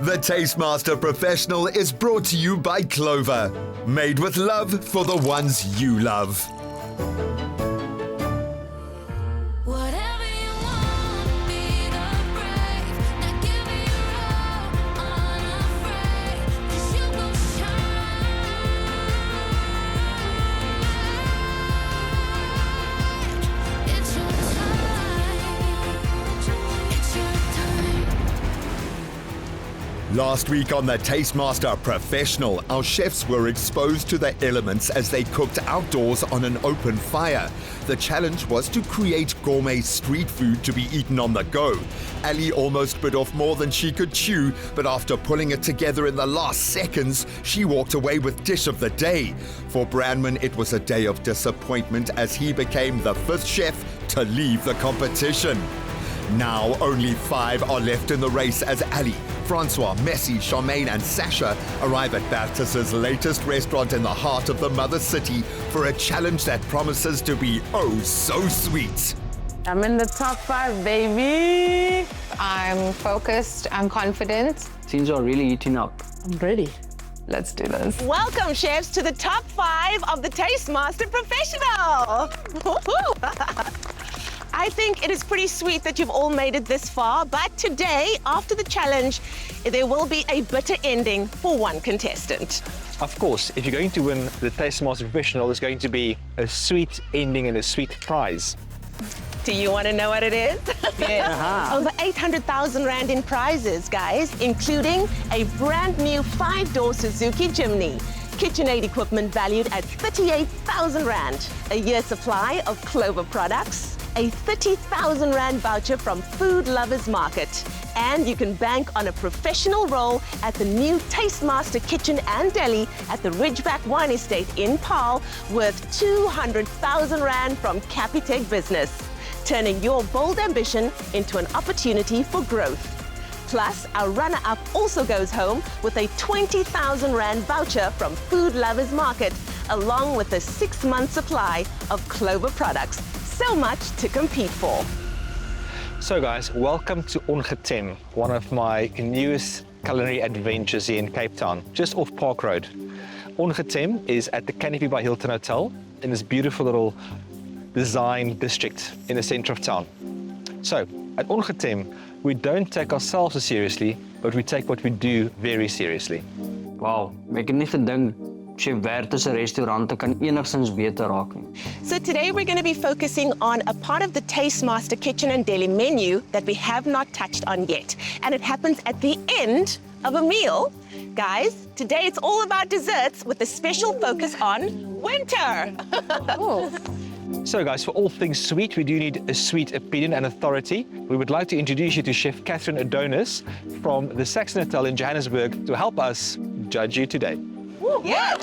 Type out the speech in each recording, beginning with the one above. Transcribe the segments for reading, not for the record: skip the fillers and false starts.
The Tastemaster Professional is brought to you by Clover. Made with love for the ones you love. Whatever you want, be the brave. Now give me your all, unafraid. 'Cause you will shine. It's your time. It's your time. Last week on the Tastemaster Professional, our chefs were exposed to the elements as they cooked outdoors on an open fire. The challenge was to create gourmet street food to be eaten on the go. Ali almost bit off more than she could chew, but after pulling it together in the last seconds, she walked away with Dish of the Day. For Brandman, it was a day of disappointment as he became the 5th chef to leave the competition. Now only 5 are left in the race as Ali, Francois, Messi, Charmaine and Sasha arrive at Bertus's latest restaurant in the heart of the mother city for a challenge that promises to be oh so sweet. I'm in the top 5, baby. I'm focused, I'm confident. Things are really heating up. I'm ready. Let's do this. Welcome, chefs, to the top 5 of the Tastemaster Professional. I think it is pretty sweet that you've all made it this far, but today, after the challenge, there will be a bitter ending for one contestant. Of course, if you're going to win the Tastemaster Professional, there's going to be a sweet ending and a sweet prize. Do you want to know what it is? Yes. Over 800,000 Rand in prizes, guys, including a brand new 5-door Suzuki Jimny, KitchenAid equipment valued at 38,000 Rand, a year's supply of Clover products, a 30,000 Rand voucher from Food Lovers Market, and you can bank on a professional role at the new Tastemaster Kitchen and Deli at the Ridgeback Wine Estate in Paarl, worth 200,000 Rand from Capitec Business, turning your bold ambition into an opportunity for growth. Plus, our runner-up also goes home with a 20,000 Rand voucher from Food Lovers Market, along with a 6-month supply of Clover products. So much to compete for. So guys, welcome to Ongetem, one of my newest culinary adventures here in Cape Town, just off Park Road. Ongetem is at the Canopy by Hilton Hotel in this beautiful little design district in the center of town. So, at Ongetem, we don't take ourselves as seriously, but we take what we do very seriously. Wow, ek het nie gedink Chef Bertus se restaurante kan enigstens beter raak nie. So today we're going to be focusing on a part of the Tastemaster Kitchen and Deli menu that we have not touched on yet. And it happens at the end of a meal. Guys, today it's all about desserts with a special focus on winter. So guys, for all things sweet, we do need a sweet opinion and authority. We would like to introduce you to Chef Catherine Adonis from the Saxon Hotel in Johannesburg to help us judge you today. Yes.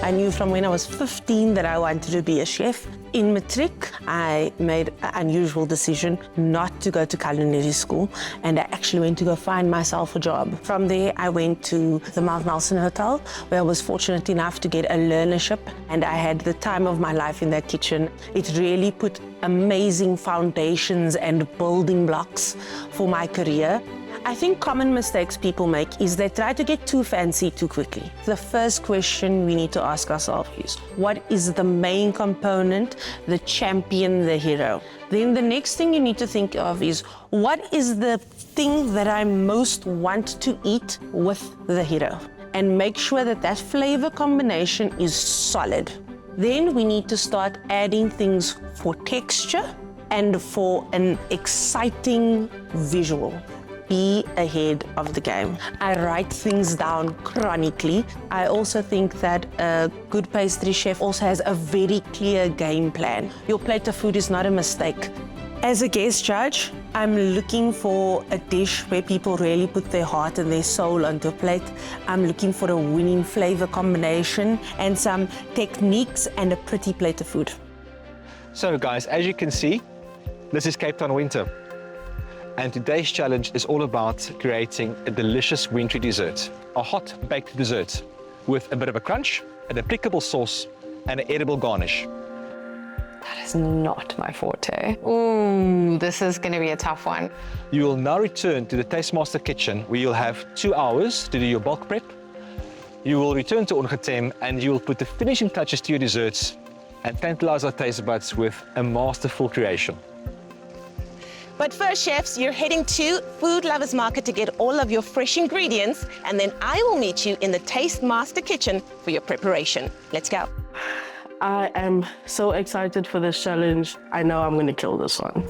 I knew from when I was 15 that I wanted to be a chef. In matric, I made an unusual decision not to go to culinary school, and I actually went to go find myself a job. From there, I went to the Mount Nelson Hotel, where I was fortunate enough to get a learnership, and I had the time of my life in that kitchen. It really put amazing foundations and building blocks for my career. I think common mistakes people make is they try to get too fancy too quickly. The first question we need to ask ourselves is, what is the main component, the champion, the hero? Then the next thing you need to think of is, what is the thing that I most want to eat with the hero? And make sure that that flavor combination is solid. Then we need to start adding things for texture and for an exciting visual. Be ahead of the game. I write things down chronically. I also think that a good pastry chef also has a very clear game plan. Your plate of food is not a mistake. As a guest judge, I'm looking for a dish where people really put their heart and their soul onto a plate. I'm looking for a winning flavor combination and some techniques and a pretty plate of food. So guys, as you can see, this is Cape Town winter. And today's challenge is all about creating a delicious wintry dessert, a hot baked dessert with a bit of a crunch, an applicable sauce, and an edible garnish. That is not my forte. Ooh, this is going to be a tough one. You will now return to the Tastemaster kitchen where you'll have 2 hours to do your bulk prep. You will return to Ongetem and you will put the finishing touches to your desserts and tantalize our taste buds with a masterful creation. But first, chefs, you're heading to Food Lovers Market to get all of your fresh ingredients, and then I will meet you in the Taste Master kitchen for your preparation. Let's go. I am so excited for this challenge. I know I'm going to kill this one.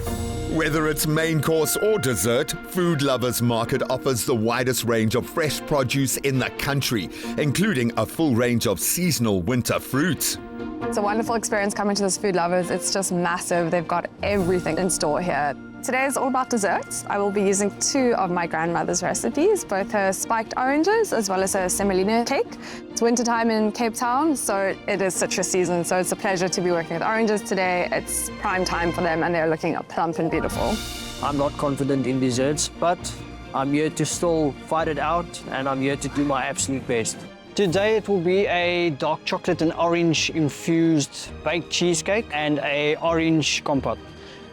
Whether it's main course or dessert, Food Lovers Market offers the widest range of fresh produce in the country, including a full range of seasonal winter fruits. It's a wonderful experience coming to this Food Lovers. It's just massive. They've got everything in store here. Today is all about desserts. I will be using 2 of my grandmother's recipes, both her spiked oranges as well as her semolina cake. It's wintertime in Cape Town, so it is citrus season, so it's a pleasure to be working with oranges today. It's prime time for them and they're looking plump and beautiful. I'm not confident in desserts, but I'm here to still fight it out and I'm here to do my absolute best. Today it will be a dark chocolate and orange infused baked cheesecake and a orange compote.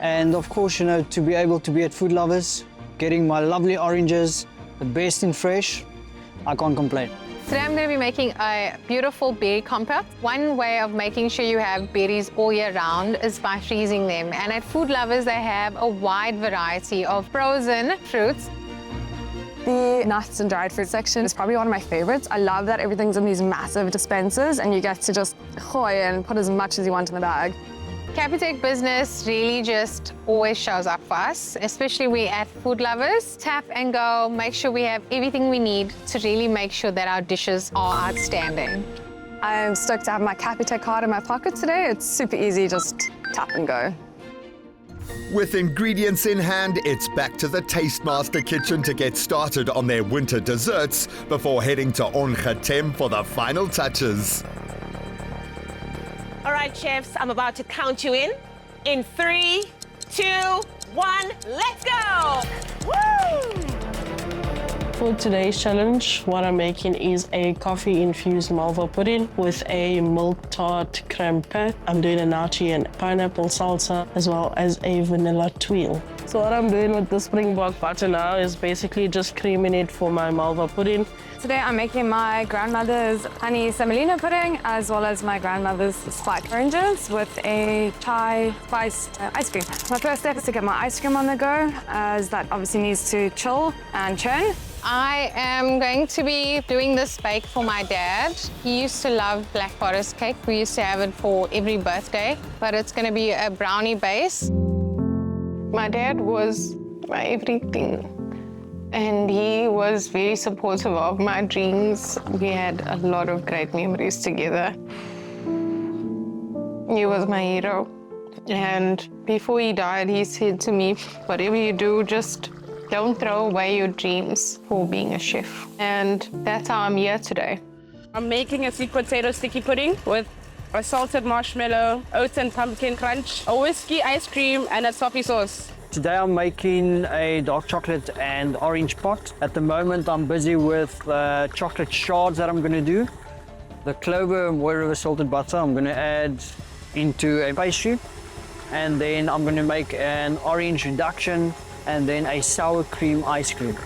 And of course, you know, to be able to be at Food Lovers, getting my lovely oranges, the best in fresh, I can't complain. Today I'm going to be making a beautiful berry compote. One way of making sure you have berries all year round is by freezing them. And at Food Lovers, they have a wide variety of frozen fruits. The nuts and dried fruit section is probably one of my favorites. I love that everything's in these massive dispensers and you get to just hoy and put as much as you want in the bag. Capitec business really just always shows up for us, especially we at Food Lovers. Tap and go, make sure we have everything we need to really make sure that our dishes are outstanding. I'm stoked to have my Capitec card in my pocket today. It's super easy, just tap and go. With ingredients in hand, it's back to the Tastemaster kitchen to get started on their winter desserts before heading to Ongetem for the final touches. All right, chefs, I'm about to count you in. In 3, 2, 1, let's go! Woo! For today's challenge, what I'm making is a coffee-infused malva pudding with a milk tart creme pat. I'm doing a nachi and pineapple salsa, as well as a vanilla tuile. So what I'm doing with the springbok butter now is basically just creaming it for my malva pudding. Today I'm making my grandmother's honey semolina pudding as well as my grandmother's spiked oranges with a chai spiced ice cream. My first step is to get my ice cream on the go, as that obviously needs to chill and churn. I am going to be doing this bake for my dad. He used to love black forest cake. We used to have it for every birthday, but it's going to be a brownie base. My dad was my everything, and he was very supportive of my dreams. We had a lot of great memories together. He was my hero. And before he died, he said to me, whatever you do, just don't throw away your dreams for being a chef. And that's how I'm here today. I'm making a sweet potato sticky pudding with a salted marshmallow, oats and pumpkin crunch, a whiskey ice cream, and a toffee sauce. Today I'm making a dark chocolate and orange pot. At the moment I'm busy with chocolate shards that I'm going to do. The clover and Moy River salted butter I'm going to add into a pastry. And then I'm going to make an orange reduction and then a sour cream ice cream.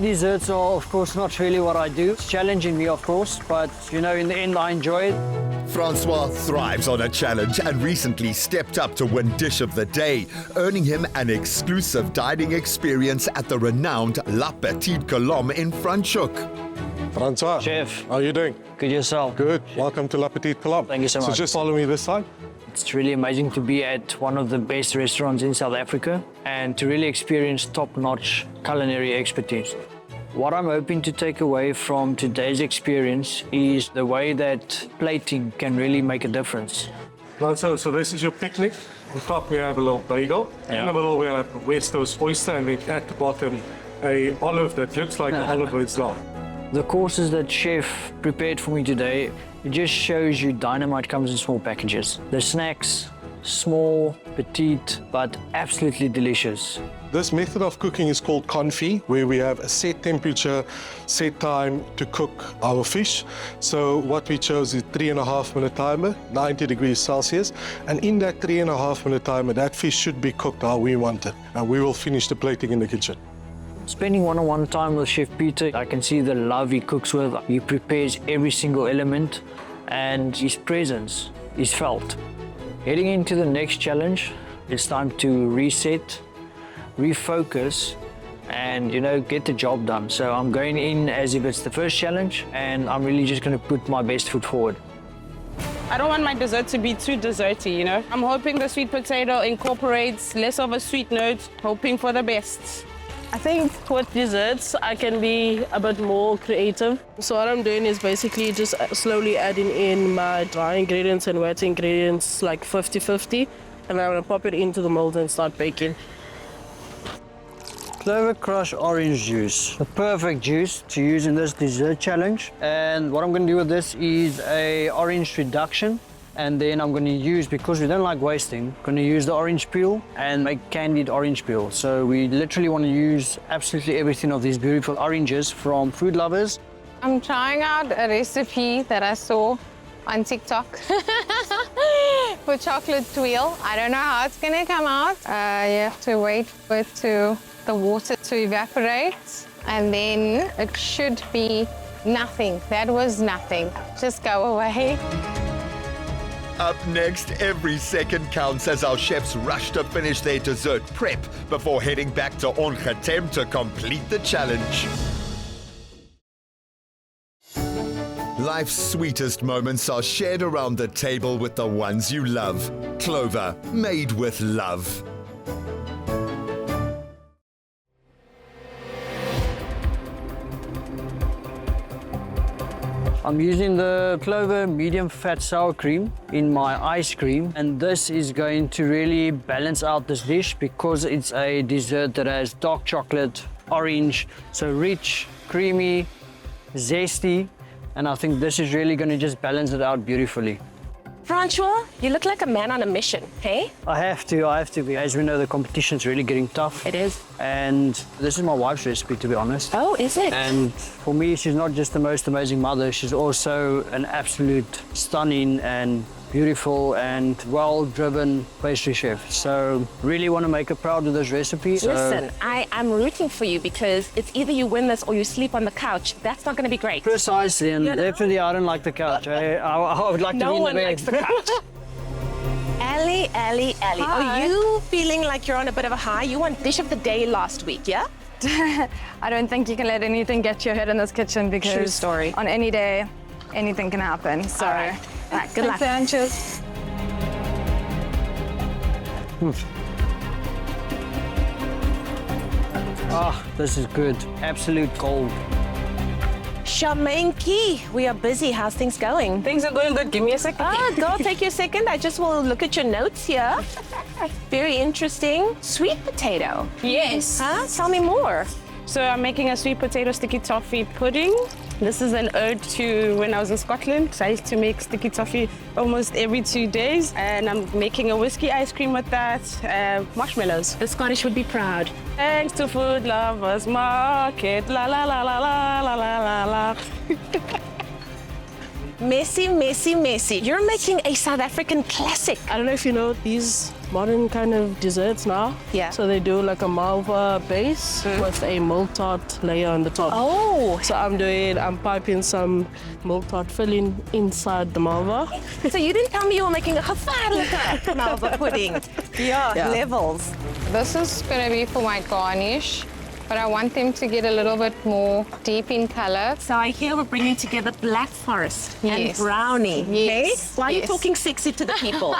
Desserts are of course not really what I do. It's challenging me of course, but you know, in the end I enjoy it. Francois thrives on a challenge and recently stepped up to win Dish of the Day, earning him an exclusive dining experience at the renowned La Petite Colombe in Franschhoek. Francois, Chef. how are you doing? Good yourself. Good. Welcome to La Petite Colombe. Thank you so much. So just follow me this side. It's really amazing to be at one of the best restaurants in South Africa and to really experience top-notch culinary expertise. What I'm hoping to take away from today's experience is the way that plating can really make a difference. Right, so this is your picnic. On top we have a little bagel. Yeah. In the middle we have a West Coast oyster, and then at the bottom a olive that looks like an olive itself. The courses that Chef prepared for me today, it just shows you dynamite comes in small packages. The snacks, Small, petite, but absolutely delicious. This method of cooking is called confit, where we have a set temperature, set time to cook our fish. So what we chose is 3.5-minute timer, 90 degrees Celsius. And in that 3.5-minute timer, that fish should be cooked how we want it. And we will finish the plating in the kitchen. Spending one-on-one time with Chef Peter, I can see the love he cooks with. He prepares every single element and his presence is felt. Heading into the next challenge, it's time to reset, refocus, and get the job done. So I'm going in as if it's the first challenge, and I'm really just going to put my best foot forward. I don't want my dessert to be too desserty, I'm hoping the sweet potato incorporates less of a sweet note, hoping for the best. I think with desserts, I can be a bit more creative. So what I'm doing is basically just slowly adding in my dry ingredients and wet ingredients, like 50-50, and I'm gonna pop it into the mold and start baking. Clover Crush orange juice, the perfect juice to use in this dessert challenge. And what I'm going to do with this is a orange reduction. And then I'm going to use, because we don't like wasting, going to use the orange peel and make candied orange peel. So we literally want to use absolutely everything of these beautiful oranges from Food Lovers. I'm trying out a recipe that I saw on TikTok for chocolate tuile. I don't know how it's gonna come out. You have to wait for the water to evaporate, and then it should be nothing. That was nothing. Just go away. Up next, every second counts as our chefs rush to finish their dessert prep before heading back to Ongetem to complete the challenge. Life's sweetest moments are shared around the table with the ones you love. Clover, made with love. I'm using the Clover medium fat sour cream in my ice cream, and this is going to really balance out this dish because it's a dessert that has dark chocolate, orange, so rich, creamy, zesty, and I think this is really going to just balance it out beautifully. Francois, you look like a man on a mission, hey? I have to. As we know, the competition's really getting tough. It is. And this is my wife's recipe, to be honest. Oh, is it? And for me, she's not just the most amazing mother, she's also an absolute stunning and beautiful and well-driven pastry chef. So really want to make her proud of this recipe. Listen, I'm rooting for you because it's either you win this or you sleep on the couch. That's not going to be great. Precisely, and definitely I don't like the couch. I would like to be in the bed. No one likes the couch. Ali. Hi. Are you feeling like you're on a bit of a high? You won Dish of the Day last week, yeah? I don't think you can let anything get to your head in this kitchen because True story. on any day, anything can happen. So, All right, good luck. Thanks, Cheers. This is good. Absolute gold. Shamenki, we are busy. How's things going? Things are going good. Give me a second. Girl, take your second. I just will look at your notes here. Very interesting. Sweet potato. Yes. Huh? Tell me more. So I'm making a sweet potato sticky toffee pudding. This is an ode to when I was in Scotland. So I used to make sticky toffee almost every 2 days. And I'm making a whiskey ice cream with that, marshmallows. The Scottish would be proud. Thanks to Food Lovers Market, la la la la la la la la la. Messy, messy, messy. You're making a South African classic. I don't know if you know these modern kind of desserts now. Yeah. So they do like a malva base with a milk tart layer on the top. Oh. So I'm piping some milk tart filling inside the malva. So you didn't tell me you were making a gevaarlijke malva pudding. Yeah, levels. This is going to be for my garnish, but I want them to get a little bit more deep in color. So I hear we're bringing together Black Forest and Yes. brownie. Yes. Hey? Why are you Yes. talking sexy to the people?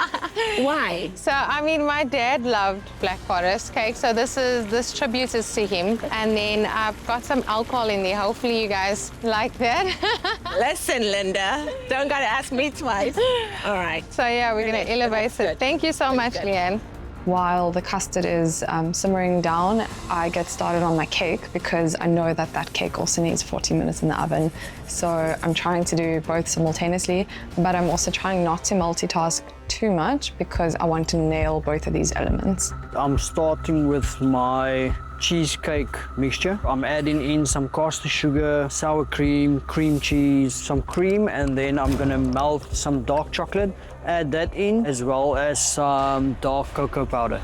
Why? So, I mean, my dad loved Black Forest cake, so this tribute is to him. And then I've got some alcohol in there. Hopefully you guys like that. Listen, Linda, don't gotta ask me twice. All right. So yeah, we're gonna elevate it. Thank you so much, Leanne. While the custard is simmering down, I get started on my cake because I know that that cake also needs 40 minutes in the oven. So I'm trying to do both simultaneously, but I'm also trying not to multitask too much because I want to nail both of these elements. I'm starting with my cheesecake mixture. I'm adding in some caster sugar, sour cream, cream cheese, some cream, and then I'm gonna melt some dark chocolate, add that in, as well as some dark cocoa powder.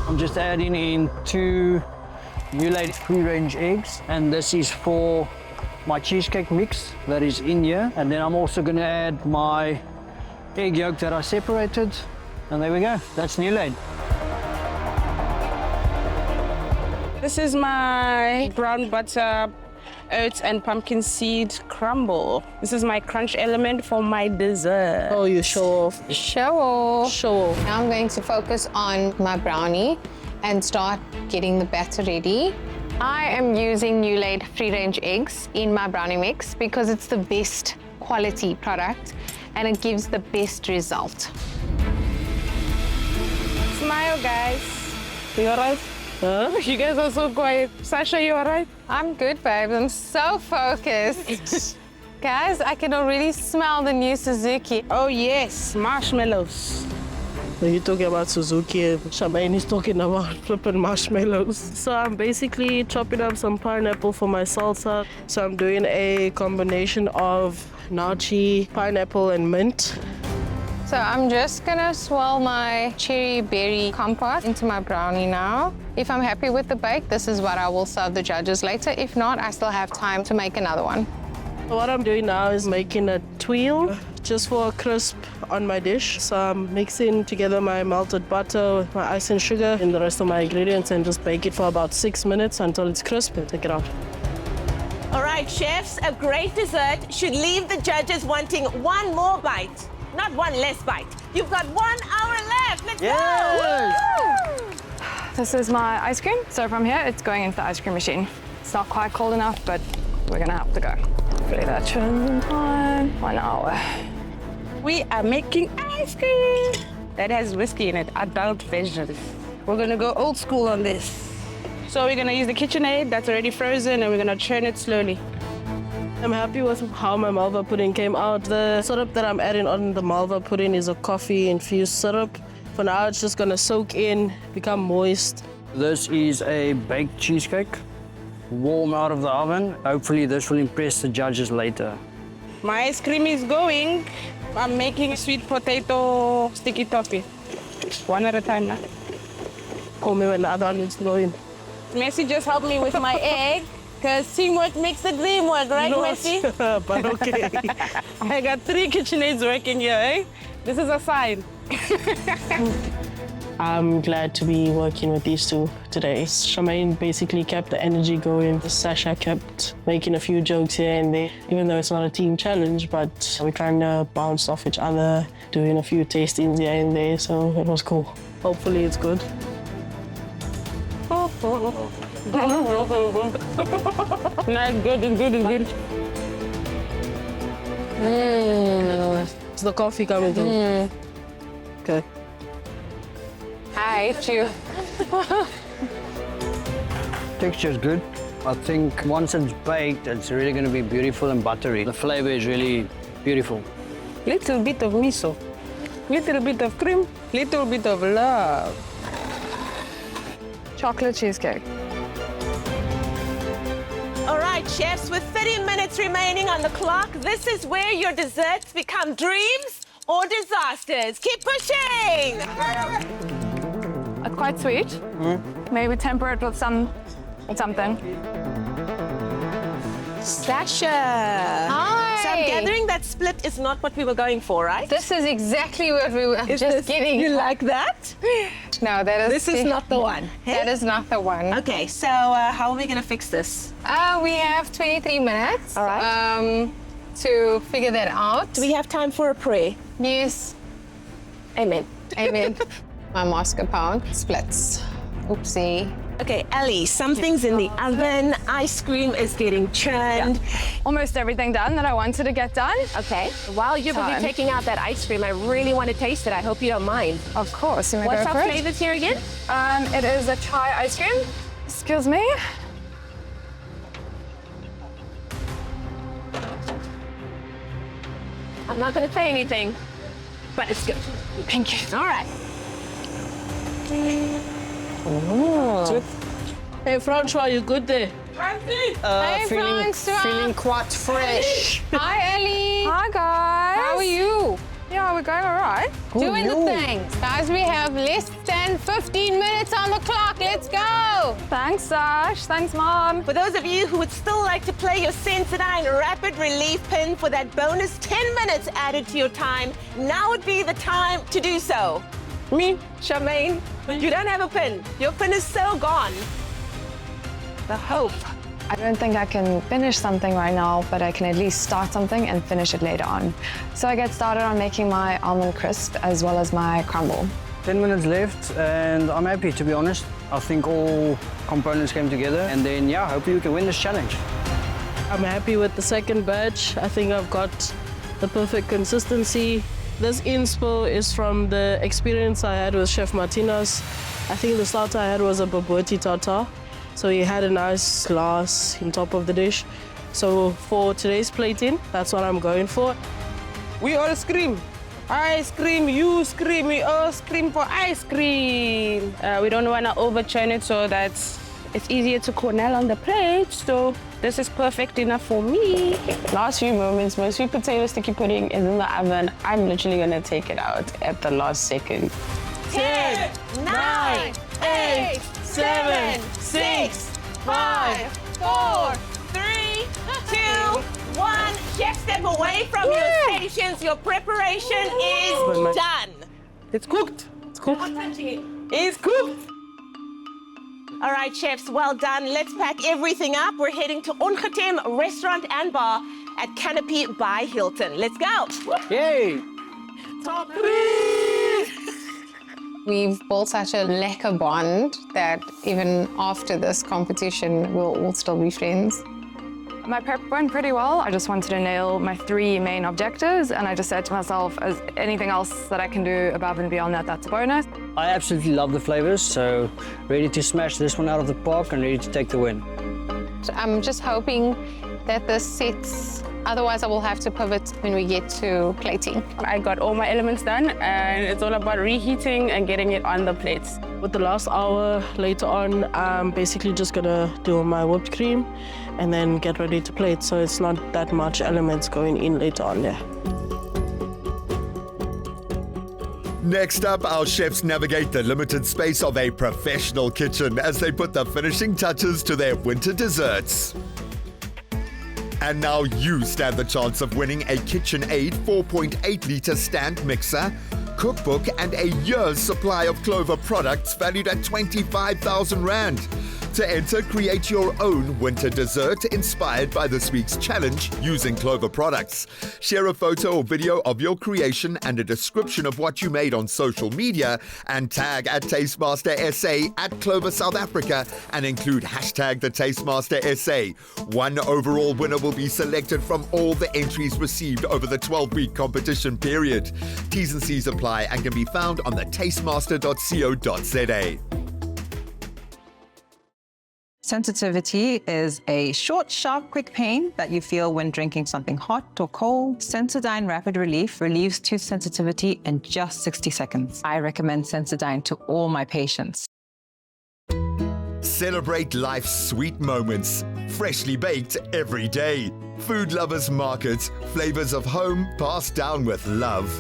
I'm just adding in 2 new-laid free-range eggs, and this is for my cheesecake mix that is in here. And then I'm also gonna add my egg yolk that I separated, and there we go, that's new-laid. This is my brown butter, oats and pumpkin seed crumble. This is my crunch element for my dessert. Oh, you show off. Show off. Show off. Now I'm going to focus on my brownie and start getting the batter ready. I am using new laid free-range eggs in my brownie mix because it's the best quality product and it gives the best result. Smile, guys. You all right? Huh? You guys are so quiet. Sasha, you all right? I'm good, babe. I'm so focused. Guys, I can already smell the new Suzuki. Oh, yes. Marshmallows. You're talking about Suzuki and Charmaine is talking about flipping marshmallows. So I'm basically chopping up some pineapple for my salsa. So I'm doing a combination of nachi, pineapple and mint. So I'm just gonna swirl my cherry berry compote into my brownie now. If I'm happy with the bake, this is what I will serve the judges later. If not, I still have time to make another one. What I'm doing now is making a tuile just for a crisp on my dish. So I'm mixing together my melted butter, my ice and sugar, and the rest of my ingredients and just bake it for about 6 minutes until it's crisp and take it out. All right, chefs, a great dessert should leave the judges wanting one more bite, not one less bite. You've got 1 hour left. Let's go! Woo! This is my ice cream. So from here, it's going into the ice cream machine. It's not quite cold enough, but we're gonna have to go. Hopefully that shouldn't be fine. 1 hour. We are making ice cream that has whiskey in it, adult version. We're gonna go old school on this. So we're gonna use the KitchenAid that's already frozen and we're gonna churn it slowly. I'm happy with how my malva pudding came out. The syrup that I'm adding on the malva pudding is a coffee-infused syrup. For now, it's just gonna soak in, become moist. This is a baked cheesecake, warm out of the oven. Hopefully this will impress the judges later. My ice cream is going. I'm making sweet potato sticky toffee. One at a time now. Call me when the other one is going. Messi just helped me with my egg, because teamwork makes the dream work, right, Messi? But okay. I got 3 KitchenAids working here, eh? This is a sign. I'm glad to be working with these two today. Charmaine basically kept the energy going. Sasha kept making a few jokes here and there, even though it's not a team challenge, but we kind of bounced off each other, doing a few tastings here and there, so it was cool. Hopefully it's good. No, it's good, it's good, it's good. Is the coffee coming through? Okay. Hi, you. Texture is good. I think once it's baked, it's really going to be beautiful and buttery. The flavor is really beautiful. Little bit of miso, little bit of cream, little bit of love. Chocolate cheesecake. All right, chefs, with 30 minutes remaining on the clock, this is where your desserts become dreams or disasters. Keep pushing! It's quite sweet. Maybe temper it with something. Sasha! Hi! So I'm gathering that split is not what we were going for, right? This is exactly what we were just kidding. You like that? No, that is... This is not the one. That is not the one. Okay, so how are we going to fix this? We have 23 minutes. All right. To figure that out. Do we have time for a prayer? Yes. Amen. Amen. My mascarpone splits. Oopsie. Okay, Ellie, something's in the oven. Ice cream is getting churned. Almost everything done that I wanted to get done. Okay, while you're busy Time. taking out that ice cream, I really want to taste it. I hope you don't mind. Of course, you may What's go our for it. flavors here again? It is a chai ice cream. Excuse me. I'm not going to say anything, but it's good. Thank you. All right. Hey, Francois, you good there? Hey, Francois. Feeling quite fresh. Hi, Ellie. Hi guys. How are you? Yeah, we're going all right. Doing the things. Guys, we have less than 15 minutes on the clock. Let's go. Thanks, Sash. Thanks, Mom. For those of you who would still like to play your Sensodyne Rapid Relief Pin for that bonus 10 minutes added to your time, now would be the time to do so. Me, Charmaine, you don't have a pin. Your pin is so gone. The hope. I don't think I can finish something right now, but I can at least start something and finish it later on. So I get started on making my almond crisp as well as my crumble. 10 minutes left, and I'm happy, to be honest. I think all components came together, and then, yeah, hopefully we can win this challenge. I'm happy with the second batch. I think I've got the perfect consistency. This inspo is from the experience I had with Chef Martinez. I think the starter I had was a bobotie tartare. So he had a nice glass on top of the dish. So for today's plating, that's what I'm going for. We all scream. I scream, you scream, we all scream for ice cream. We don't want to overturn it so that it's easier to cornell on the plate. So this is perfect enough for me. Last few moments, my sweet potato sticky pudding is in the oven. I'm literally going to take it out at the last second. 10, 9, 8, 7, 6, 5, 4, 3, 2, 1. Chef, step away from your stations. Your preparation is done. It's cooked. It's cooked. It's cooked. All right, chefs, well done. Let's pack everything up. We're heading to Ongetem Restaurant and Bar at Canopy by Hilton. Let's go. Yay! Top 3. We've built such a lekker bond that even after this competition, we'll all still be friends. My prep went pretty well. I just wanted to nail my 3 main objectives, and I just said to myself, as anything else that I can do above and beyond that, that's a bonus. I absolutely love the flavors, so ready to smash this one out of the park and ready to take the win. So I'm just hoping that this sets, otherwise I will have to pivot when we get to plating. I got all my elements done, and it's all about reheating and getting it on the plates. With the last hour later on, I'm basically just gonna do my whipped cream and then get ready to plate. So it's not that much elements going in later on there. Next up, our chefs navigate the limited space of a professional kitchen as they put the finishing touches to their winter desserts. And now you stand the chance of winning a KitchenAid 4.8-litre stand mixer, cookbook and a year's supply of Clover products valued at 25,000 Rand. To enter, create your own winter dessert inspired by this week's challenge using Clover products. Share a photo or video of your creation and a description of what you made on social media and tag at Tastemaster SA at Clover South Africa and include hashtag the Tastemaster SA. One overall winner will be selected from all the entries received over the 12-week competition period. T's and C's apply and can be found on the tastemaster.co.za. Sensitivity is a short, sharp, quick pain that you feel when drinking something hot or cold. Sensodyne Rapid Relief relieves tooth sensitivity in just 60 seconds. I recommend Sensodyne to all my patients. Celebrate life's sweet moments. Freshly baked every day. Food Lovers Market. Flavors of home passed down with love.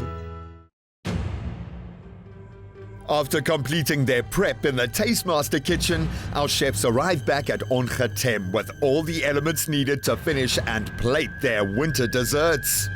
After completing their prep in the Tastemaster kitchen, our chefs arrive back at Ongetem with all the elements needed to finish and plate their winter desserts.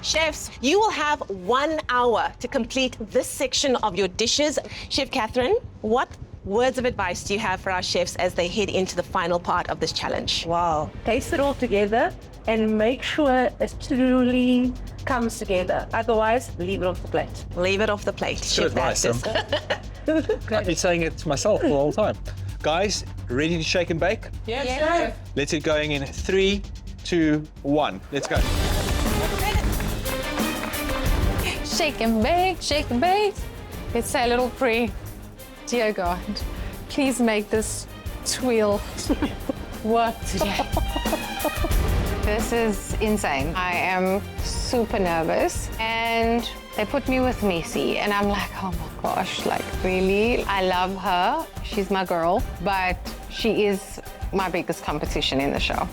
Chefs, you will have 1 hour to complete this section of your dishes. Chef Catherine, what words of advice do you have for our chefs as they head into the final part of this challenge? Wow. Taste it all together and make sure it truly comes together. Otherwise, leave it off the plate. Leave it off the plate. Chef advice, Catherine. I've been saying it to myself the whole time. Guys, ready to shake and bake? Yes. Let's get going in 3, 2, 1. Let's go. Shake and bake, shake and bake. Let's say a little prayer. Dear God, please make this twirl work today. This is insane. I am super nervous and they put me with Messi and I'm like, oh my gosh, like really? I love her, she's my girl, but she is my biggest competition in the show.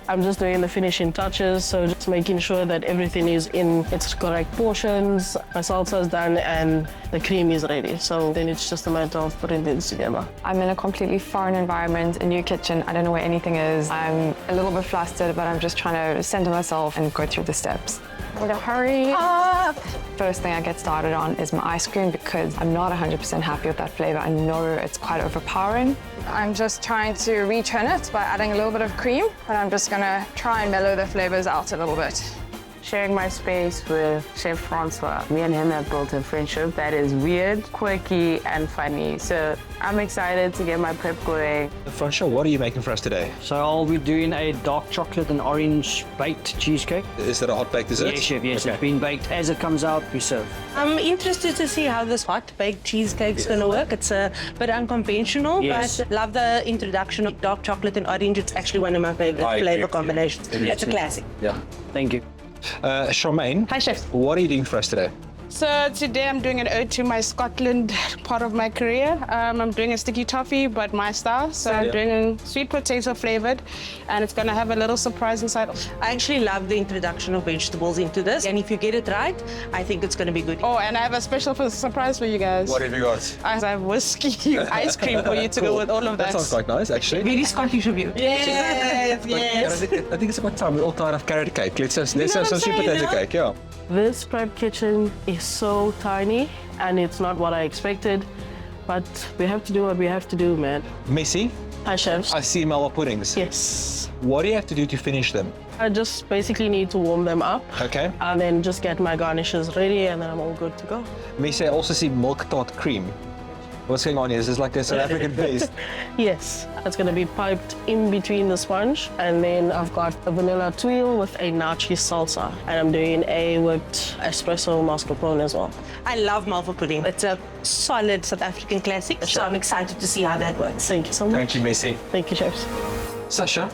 I'm just doing the finishing touches, so just making sure that everything is in its correct portions. My salsa is done and the cream is ready. So then it's just a matter of putting things together. I'm in a completely foreign environment, a new kitchen. I don't know where anything is. I'm a little bit flustered, but I'm just trying to center myself and go through the steps. I'm gonna hurry up. First thing I get started on is my ice cream because I'm not 100% happy with that flavor. I know it's quite overpowering. I'm just trying to return it by adding a little bit of cream, and I'm just gonna try and mellow the flavors out a little bit. Sharing my space with Chef Francois. Me and him have built a friendship that is weird, quirky, and funny. So I'm excited to get my prep going. Francois, what are you making for us today? So I'll be doing a dark chocolate and orange baked cheesecake. Is that a hot baked dessert? Yes, chef, yes. Okay. It's been baked. As it comes out, we serve. I'm interested to see how this hot baked cheesecake's gonna work. It's a bit unconventional, Yes. but love the introduction of dark chocolate and orange. It's actually one of my favorite I agree flavor with you. combinations. It's a classic. Yeah. Thank you. Charmaine, Hi, Chef. what are you doing for us today? So today I'm doing an ode to my Scotland part of my career. I'm doing a sticky toffee, but my style. So I'm doing a sweet potato flavored, and it's gonna have a little surprise inside. I actually love the introduction of vegetables into this, and if you get it right, I think it's gonna be good. Oh, and I have a special surprise for you guys. What have you got? I have whiskey ice cream for you to go with all of that. That sounds quite nice, actually. Very Scottish of you. Yes, yes. I think it's about time. We're all tired of carrot cake. Let's have some sweet potato cake, yeah. This prep kitchen is so tiny and it's not what I expected, but we have to do what we have to do, man. Messi, Hi, chefs. I see Malwa puddings. Yes. What do you have to do to finish them? I just basically need to warm them up Okay. and then just get my garnishes ready and then I'm all good to go. Messi, I also see milk tart cream. What's going on here? Is this like a South African paste? Yes, it's going to be piped in between the sponge, and then I've got a vanilla tuile with a nachi salsa, and I'm doing a whipped espresso mascarpone as well. I love malva pudding. It's a solid South African classic, so I'm excited to see how that works. Thank you so much. Thank you, Messi. Thank you, chefs. Sasha,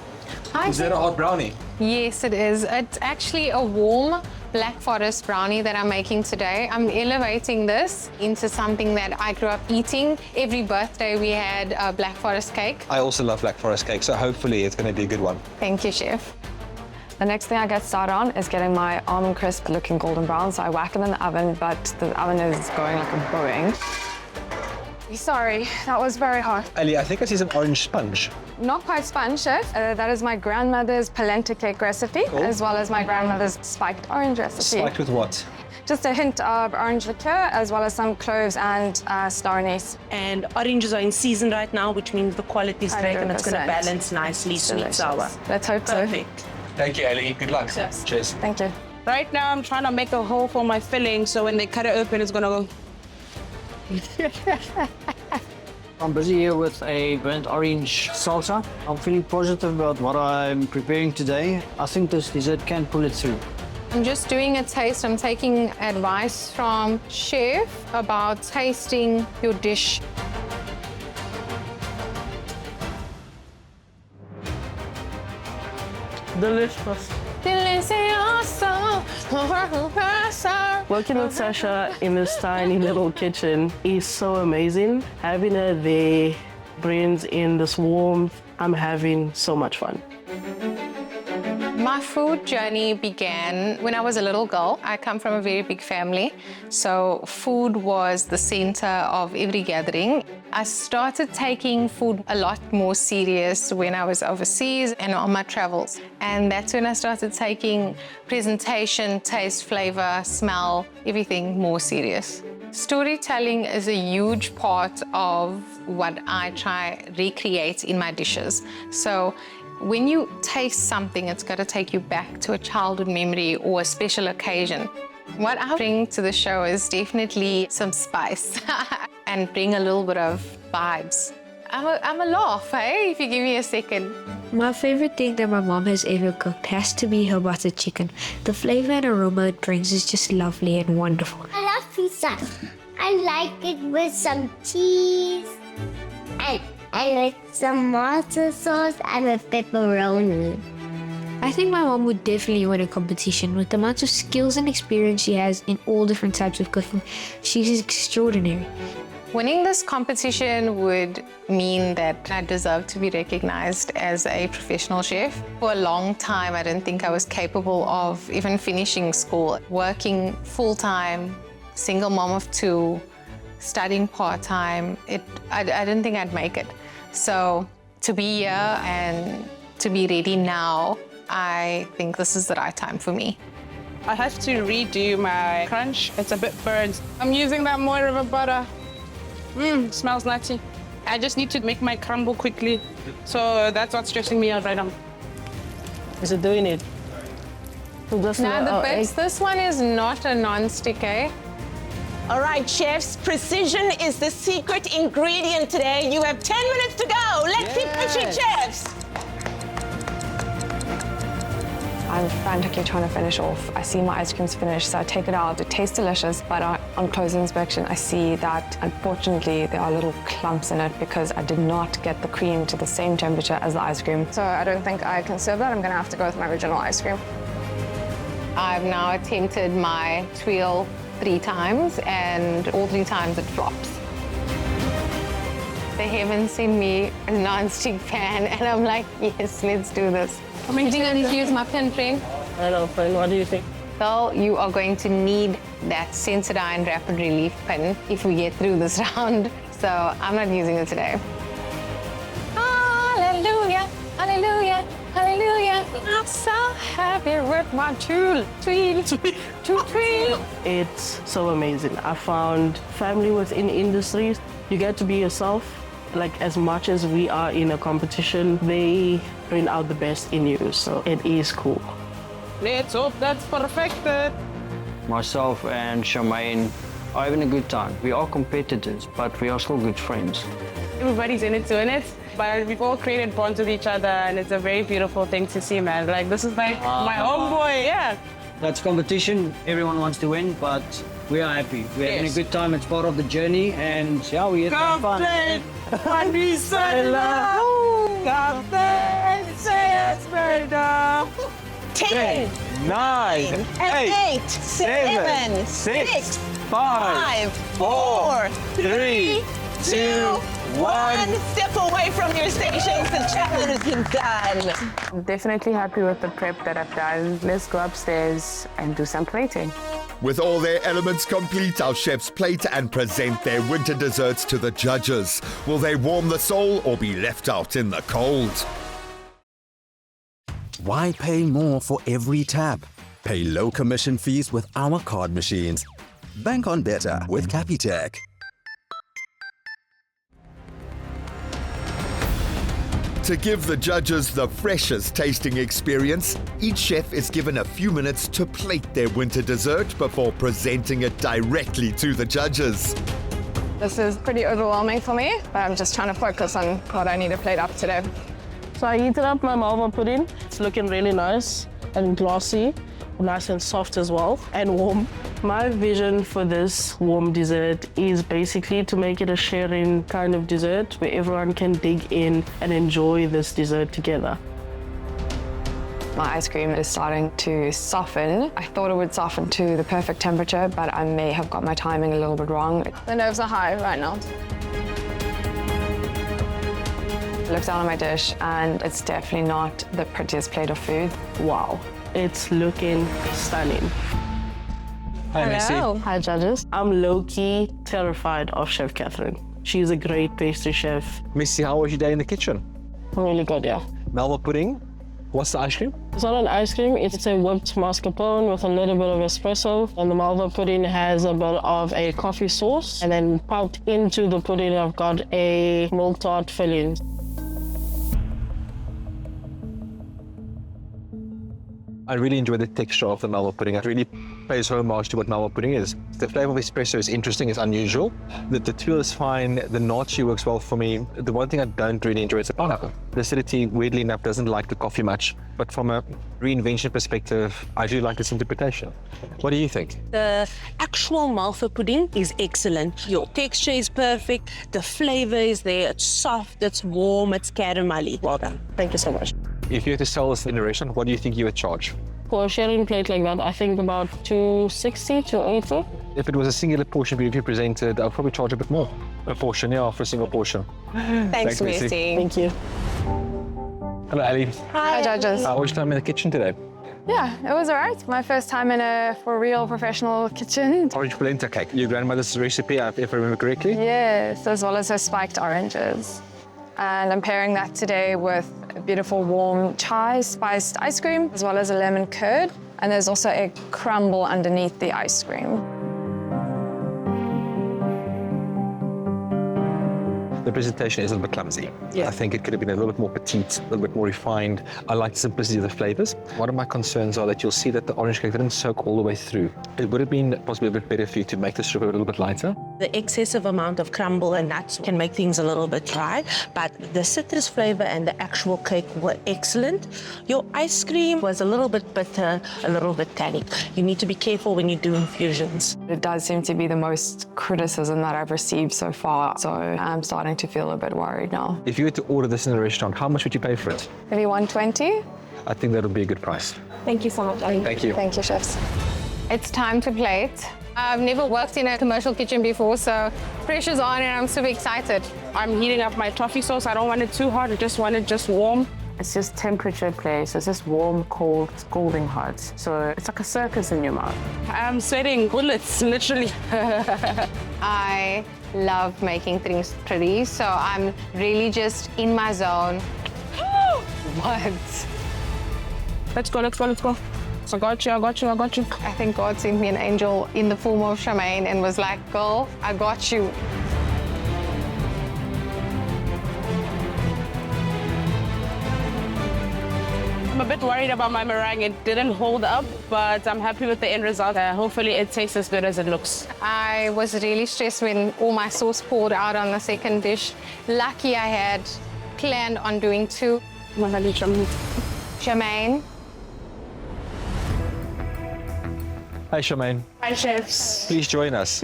Hi, is that a hot brownie? Yes, it is. It's actually a warm Black Forest brownie that I'm making today. I'm elevating this into something that I grew up eating. Every birthday we had a Black Forest cake. I also love Black Forest cake, so hopefully it's going to be a good one. Thank you, Chef. The next thing I get started on is getting my almond crisp looking golden brown. So I whack them in the oven, but the oven is going like a Boeing. Sorry, that was very hot. Ali, I think I see some orange sponge. Not quite sponge, chef. That is my grandmother's polenta cake recipe, as well as my grandmother's spiked orange recipe. Spiked with what? Just a hint of orange liqueur, as well as some cloves and star anise. And oranges are in season right now, which means the quality is great and it's going to 100%. balance nicely sweet Delicious. sour. Let's hope so. Perfect. Thank you, Ali. Good luck. Yes. Cheers. Thank you. Right now I'm trying to make a hole for my filling, so when they cut it open, it's gonna go. I'm busy here with a burnt orange salsa. I'm feeling positive about what I'm preparing today. I think this dessert can pull it through. I'm just doing a taste. I'm taking advice from Chef about tasting your dish. Delicious. Working with Sasha in this tiny little kitchen is so amazing. Having her there brings in this warmth. I'm having so much fun. My food journey began when I was a little girl. I come from a very big family, so food was the center of every gathering. I started taking food a lot more serious when I was overseas and on my travels. And that's when I started taking presentation, taste, flavor, smell, everything more serious. Storytelling is a huge part of what I try recreate in my dishes. So when you taste something, it's got to take you back to a childhood memory or a special occasion. What I bring to the show is definitely some spice. and bring a little bit of vibes. I'm a laugh, hey, if you give me a second. My favorite thing that my mom has ever cooked has to be her butter chicken. The flavor and aroma it brings is just lovely and wonderful. I love pizza. I like it with some cheese and with some mustard sauce and with pepperoni. I think my mom would definitely win a competition with the amount of skills and experience she has in all different types of cooking. She's extraordinary. Winning this competition would mean that I deserve to be recognized as a professional chef. For a long time, I didn't think I was capable of even finishing school. Working full-time, single mom of 2, studying part-time, I didn't think I'd make it. So to be here and to be ready now, I think this is the right time for me. I have to redo my crunch. It's a bit burnt. I'm using that Moira butter. Smells nutty. I just need to make my crumble quickly. So that's what's stressing me out right now. Is it doing it? Now the bits, this one is not a non-stick, eh? All right, chefs, precision is the secret ingredient today. You have 10 minutes to go. Let's keep pushing, chefs. I'm frantically trying to finish off. I see my ice cream's finished, so I take it out. It tastes delicious, but on close inspection, I see that unfortunately there are little clumps in it because I did not get the cream to the same temperature as the ice cream. So I don't think I can serve that. I'm gonna have to go with my original ice cream. I've now attempted my twirl 3 times, and all 3 times it flops. They haven't sent me a non-stick pan, and I'm like, yes, let's do this. I think I need to use my pen, friend. I know, friend. What do you think? Well, you are going to need that Sensodyne Rapid Relief pin if we get through this round. So I'm not using it today. Hallelujah, hallelujah, hallelujah. I'm so happy with my tool. It's so amazing. I found family within industries. You get to be yourself. Like, as much as we are in a competition, they bring out the best in you, so it is cool. Let's hope that's perfected. Myself and Charmaine are having a good time. We are competitors, but we are still good friends. Everybody's in it to win it, but we've all created bonds with each other, and it's a very beautiful thing to see, man. Like, this is like my homeboy, yeah. That's competition. Everyone wants to win, but we are happy. We're having a good time. It's part of the journey, and yeah, we have fun. Captain, say it's better. 10, 9, 8, 7, 6, 5, 4, 3, 2, 1. Step away from your stations. The challenge is done. I'm definitely happy with the prep that I've done. Let's go upstairs and do some plating. With all their elements complete, our chefs plate and present their winter desserts to the judges. Will they warm the soul or be left out in the cold? Why pay more for every tap? Pay low commission fees with our card machines. Bank on better with Capitec. To give the judges the freshest tasting experience, each chef is given a few minutes to plate their winter dessert before presenting it directly to the judges. This is pretty overwhelming for me, but I'm just trying to focus on what I need to plate up today. So I heated up my malva pudding. It's looking really nice and glossy, nice and soft as well, and warm. My vision for this warm dessert is basically to make it a sharing kind of dessert where everyone can dig in and enjoy this dessert together. My ice cream is starting to soften. I thought it would soften to the perfect temperature, but I may have got my timing a little bit wrong. The nerves are high right now. I look down on my dish and it's definitely not the prettiest plate of food. Wow, it's looking stunning. Hi, Missy. Hi, judges. I'm low-key terrified of Chef Catherine. She's a great pastry chef. Missy, how was your day in the kitchen? Really good, yeah. Malva pudding. What's the ice cream? It's not an ice cream, it's a whipped mascarpone with a little bit of espresso. And the malva pudding has a bit of a coffee sauce. And then piped into the pudding, I've got a milk tart filling. I really enjoy the texture of the malva pudding. It really pays homage to what Malva pudding is. The flavor of espresso is interesting, it's unusual. The tuile is fine, the nachi works well for me. The one thing I don't really enjoy is the pineapple. The acidity, weirdly enough, doesn't like the coffee much. But from a reinvention perspective, I do like this interpretation. What do you think? The actual Malva pudding is excellent. Your texture is perfect, the flavor is there, it's soft, it's warm, it's caramelly. Well done. Thank you so much. If you had to sell this in a restaurant, what do you think you would charge? For a sharing plate like that, I think about 260 to 80. If it was a singular portion beautifully presented, I'll probably charge a bit more. A portion, yeah, for a single portion. Thanks, Messi. Thank you. Hello, Ali. Hi, judges. How was your time in the kitchen today? Yeah, it was all right. My first time in a for real professional kitchen. Orange polenta cake, your grandmother's recipe, if I remember correctly? Yes, as well as her spiked oranges. And I'm pairing that today with a beautiful warm chai spiced ice cream, as well as a lemon curd. And there's also a crumble underneath the ice cream. The presentation is a little bit clumsy. Yeah. I think it could have been a little bit more petite, a little bit more refined. I like the simplicity of the flavors. One of my concerns are that you'll see that the orange cake didn't soak all the way through. It would have been possibly a bit better for you to make the syrup a little bit lighter. The excessive amount of crumble and nuts can make things a little bit dry, but the citrus flavor and the actual cake were excellent. Your ice cream was a little bit bitter, a little bit tannic. You need to be careful when you do infusions. It does seem to be the most criticism that I've received so far, so I'm starting to feel a bit worried now. If you were to order this in a restaurant, how much would you pay for it? Maybe 120? I think that would be a good price. Thank you so much. Thank you. Thank you, chefs. It's time to plate. I've never worked in a commercial kitchen before, so pressure's on and I'm super excited. I'm heating up my toffee sauce. I don't want it too hot. I just want it just warm. It's just temperature place. It's just warm, cold, scalding hot. So it's like a circus in your mouth. I'm sweating bullets, literally. I love making things pretty, so I'm really just in my zone. What? Let's go, let's go, let's go. I got you, I got you, I got you. I think God sent me an angel in the form of Charmaine and was like, girl, I got you. I'm a bit worried about my meringue. It didn't hold up, but I'm happy with the end result. Hopefully it tastes as good as it looks. I was really stressed when all my sauce poured out on the second dish. Lucky I had planned on doing two. Charmaine. Hi, Charmaine. Hi, chefs. Please join us.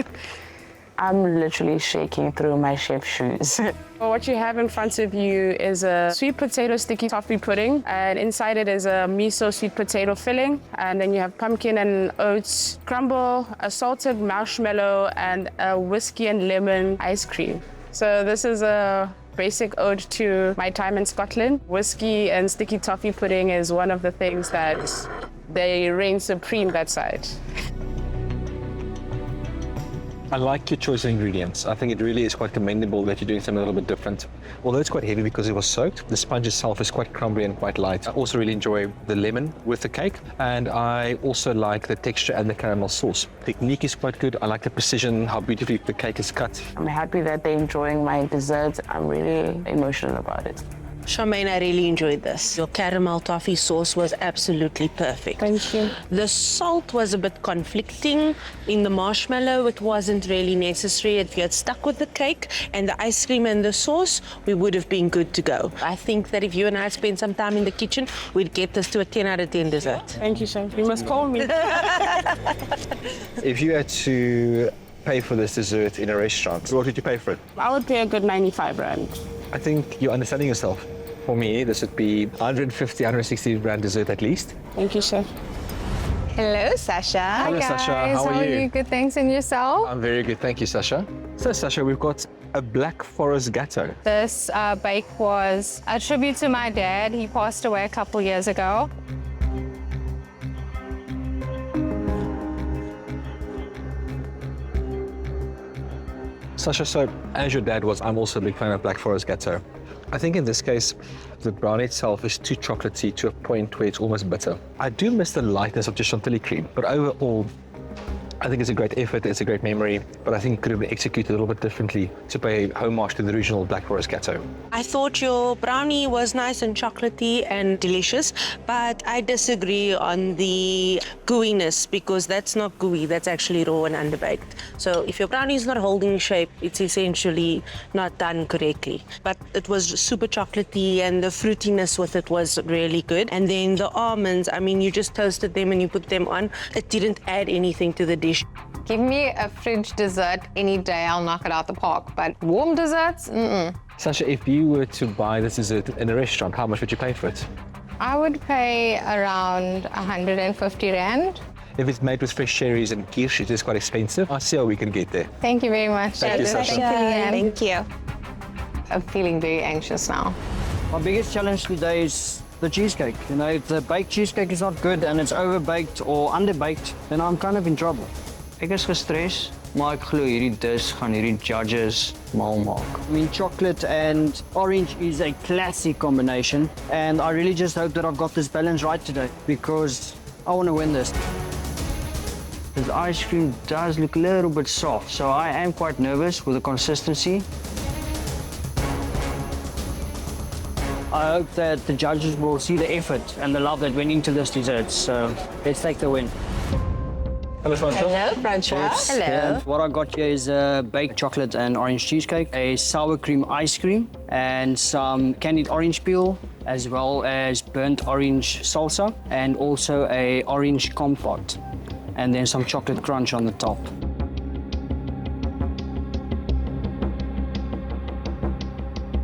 I'm literally shaking through my chef shoes. Well, what you have in front of you is a sweet potato sticky toffee pudding, and inside it is a miso sweet potato filling, and then you have pumpkin and oats crumble, a salted marshmallow, and a whiskey and lemon ice cream. So this is a basic ode to my time in Scotland. Whiskey and sticky toffee pudding is one of the things that they reign supreme that side. I like your choice of ingredients. I think it really is quite commendable that you're doing something a little bit different. Although it's quite heavy because it was soaked, the sponge itself is quite crumbly and quite light. I also really enjoy the lemon with the cake, and I also like the texture and the caramel sauce. Technique is quite good. I like the precision, how beautifully the cake is cut. I'm happy that they're enjoying my dessert. I'm really emotional about it. Charmaine, I really enjoyed this. Your caramel toffee sauce was absolutely perfect. Thank you. The salt was a bit conflicting. In the marshmallow, it wasn't really necessary. If you had stuck with the cake and the ice cream and the sauce, we would have been good to go. I think that if you and I spend some time in the kitchen, we'd get this to a 10 out of 10 dessert. Thank you, chef. You must call me. If you had to pay for this dessert in a restaurant, what would you pay for it? I would pay a good 95 rand. I think you're understanding yourself. For me, this would be 150, 160 rand dessert at least. Thank you, chef. Hello, Sasha. Hello, Hi, guys. Sasha. How are you? Good, thanks. And yourself? I'm very good, thank you, Sasha. So, Sasha, we've got a Black Forest Gâteau. This bake was a tribute to my dad. He passed away a couple years ago. Sasha, so as your dad was, I'm also a big fan of Black Forest Gâteau. I think in this case, the brownie itself is too chocolatey to a point where it's almost bitter. I do miss the lightness of just chantilly cream, but overall, I think it's a great effort, it's a great memory, but I think it could have been executed a little bit differently to pay homage to the original Black Forest Gâteau. I thought your brownie was nice and chocolatey and delicious, but I disagree on the gooiness because that's not gooey, that's actually raw and underbaked. So if your brownie is not holding shape, it's essentially not done correctly. But it was super chocolatey and the fruitiness with it was really good. And then the almonds, I mean, you just toasted them and you put them on. It didn't add anything to the dish. Give me a fridge dessert any day, I'll knock it out the park. But warm desserts, Sasha, if you were to buy this dessert in a restaurant, how much would you pay for it? I would pay around 150 Rand. If it's made with fresh cherries and kirsch, it is quite expensive. I'll see how we can get there. Thank you very much. Thank you, Sasha. Thank you. I'm feeling very anxious now. My biggest challenge today is the cheesecake. You know, if the baked cheesecake is not good and it's overbaked or underbaked, then I'm kind of in trouble. Ek is gestres, maar ek glo hierdie dis gaan hierdie judges mal maak. I mean, chocolate and orange is a classic combination, and I really just hope that I've got this balance right today because I want to win this. The ice cream does look a little bit soft, so I am quite nervous with the consistency. I hope that the judges will see the effort and the love that went into this dessert. So let's take the win. Hello, Francois. Hello, Francois. Hello. And what I got here is a baked chocolate and orange cheesecake, a sour cream ice cream, and some candied orange peel, as well as burnt orange salsa, and also a orange compote, and then some chocolate crunch on the top.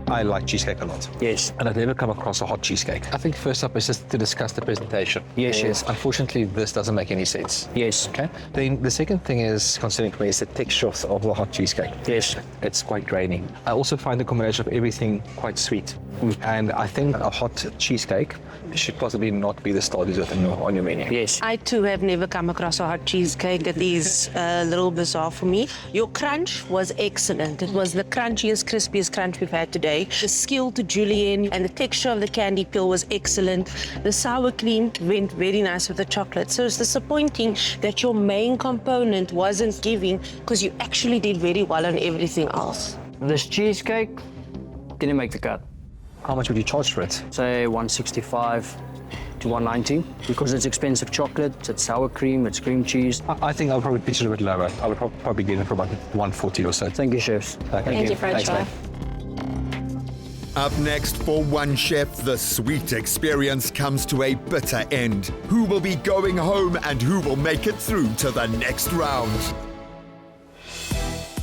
I like cheesecake a lot. Yes. And I've never come across a hot cheesecake. I think first up is just to discuss the presentation. Yes. Unfortunately, this doesn't make any sense. Yes. Okay. Then the second thing is concerning for me is the texture of the hot cheesecake. Yes. It's quite grainy. I also find the combination of everything quite sweet. And I think a hot cheesecake should possibly not be the star dessert on your menu. Yes. I too have never come across a hot cheesecake. It is a little bizarre for me. Your crunch was excellent. It was the crunchiest, crispiest crunch we've had today. The skill to julienne and the texture of the candy peel was excellent. The sour cream went very nice with the chocolate. So it's disappointing that your main component wasn't giving because you actually did very well on everything else. This cheesecake didn't make the cut. How much would you charge for it? Say 165 to 190 because it's expensive chocolate, it's sour cream, it's cream cheese. I think I'll probably pitch it a bit lower. I would probably get it for about 140 or so. Thank you, chefs. Thank you, Francois. Up next for one chef, the sweet experience comes to a bitter end. Who will be going home and who will make it through to the next round?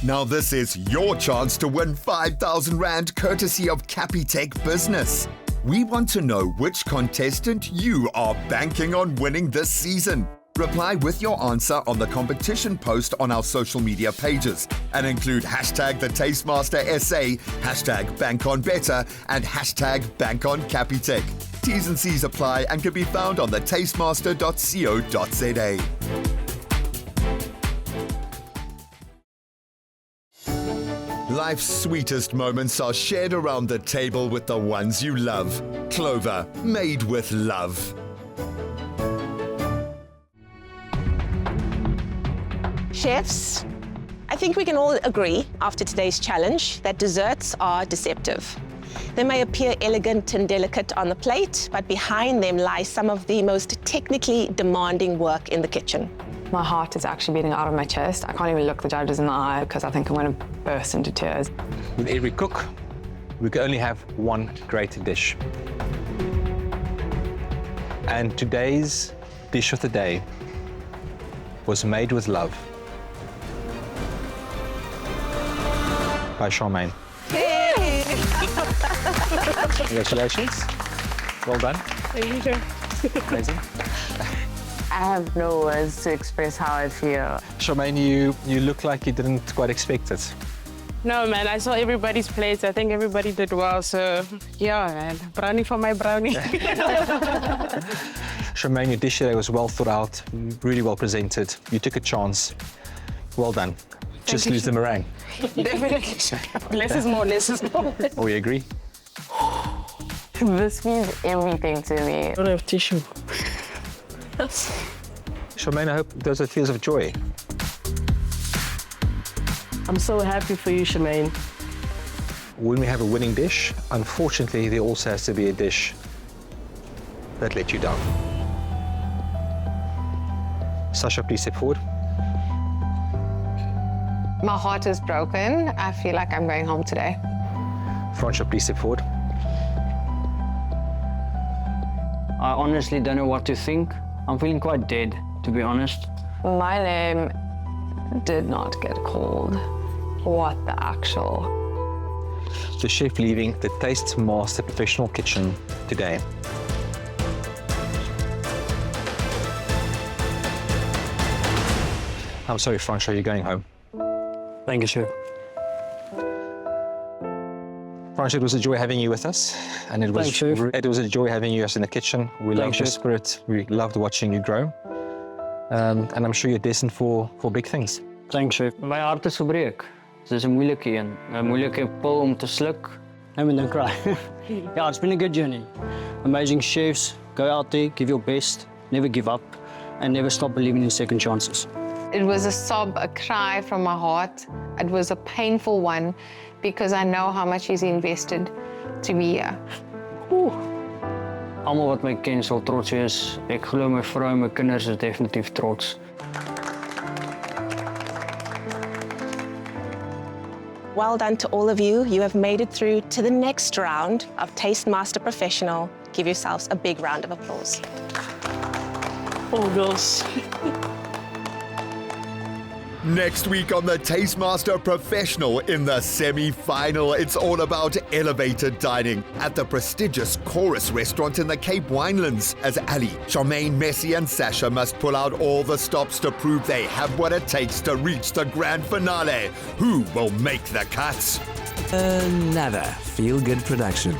Now this is your chance to win 5,000 Rand courtesy of Capitec Business. We want to know which contestant you are banking on winning this season. Reply with your answer on the competition post on our social media pages and include hashtag the Tastemaster SA, hashtag BankOnBetter, and hashtag BankOnCapitec. T's and C's apply and can be found on the tastemaster.co.za. Life's sweetest moments are shared around the table with the ones you love. Clover, made with love. Chefs, I think we can all agree after today's challenge that desserts are deceptive. They may appear elegant and delicate on the plate, but behind them lies some of the most technically demanding work in the kitchen. My heart is actually beating out of my chest. I can't even look the judges in the eye because I think I'm going to burst into tears. With every cook, we can only have one great dish. And today's dish of the day was made with love by Charmaine. Hey! Congratulations. Well done. Thank you. Amazing. I have no words to express how I feel. Charmaine, you look like you didn't quite expect it. No, man, I saw everybody's plates. I think everybody did well, so yeah, man. Brownie for my brownie. Charmaine, your dish today was well thought out, really well presented. You took a chance. Well done. Just lose the meringue. Definitely. Less is more, less is more. Oh, we agree? This means everything to me. I don't have tissue. Charmaine, I hope those are tears of joy. I'm so happy for you, Shemaine. When we have a winning dish, unfortunately, there also has to be a dish that let you down. Sasha, please step forward. My heart is broken. I feel like I'm going home today. Fransha, please step forward. I honestly don't know what to think. I'm feeling quite dead, to be honest. My name did not get called. What the actual? The chef leaving the Taste Master Professional Kitchen today. I'm sorry, Fransha, you're going home. Thank you, Chef. Fransha, it was a joy having you with us, and it was a joy having you us in the kitchen. We loved your spirit. We loved watching you grow, and I'm sure you're destined for big things. Thanks, Chef. My hart is gebreek. Dit is 'n moeilike een. 'n moeilike pil om te sluk. And don't cry. Yeah, it's been a good journey. Amazing chefs. Go out there, give your best, never give up, and never stop believing in second chances. It was a sob, a cry from my heart. It was a painful one because I know how much he's invested to be here. Almal wat my ken sal trots wees. Ek glo my vrou en my kinders is definitief trots. Well done to all of you. You have made it through to the next round of Taste Master Professional. Give yourselves a big round of applause. Oh, girls. Next week on the Tastemaster Professional in the semi-final, it's all about elevated dining at the prestigious Chorus restaurant in the Cape Winelands as Ali, Charmaine, Messi and Sasha must pull out all the stops to prove they have what it takes to reach the grand finale. Who will make the cuts? Another feel-good production.